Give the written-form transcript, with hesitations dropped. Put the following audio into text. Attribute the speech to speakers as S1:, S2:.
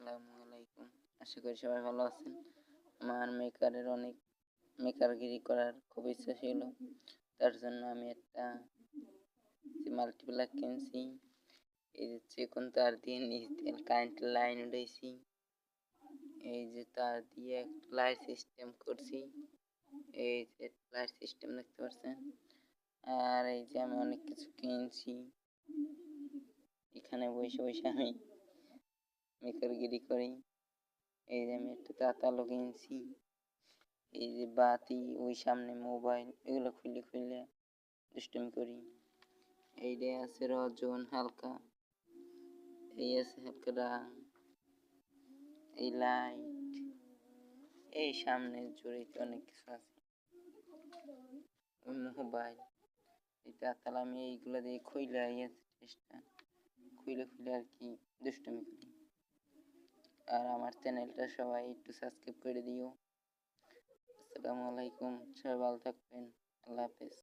S1: আসসালামু আলাইকুম। আশা করি সবাই ভালো আছেন। আমার মেকারগিরি করার খুব ইচ্ছা ছিল। তার জন্য আমি একটা মাল্টিপ্লাগ কিনছি। এই যে চিকন তার দিয়ে নিচ দিয়ে কারেন্টের লাইন উঠাইছি। এই যে তার দিয়ে একটা লাইট সিস্টেম করছি। এই যে লাইট সিস্টেম দেখতে পাচ্ছেন। আর এই যে আমি অনেক কিছু কিনছি। এখানে বসে বসে আমি মেকারগিরি করি। এই যে আমি একটা তাতালো কিনছি। এই যে বাতি, ওই সামনে মোবাইল, এগুলো খুলে খুলে দুষ্টুমি করি। এইটাই আছে রজন হালকা, এই আছে হালকা রাং, এই লাইট, এই সামনে জড়িত অনেক কিছু আছে, ওই মোবাইল, এই তাতাল আমি এইগুলো দিয়ে খুলে চেষ্টা খুলে খুলে আর কি দুষ্টুমি করি। আর আমার চ্যানেলটা সবাই একটু সাবস্ক্রাইব করে দিও। আসসালামু আলাইকুম, সবাই ভালো থাকবেন। আল্লাহ হাফেজ।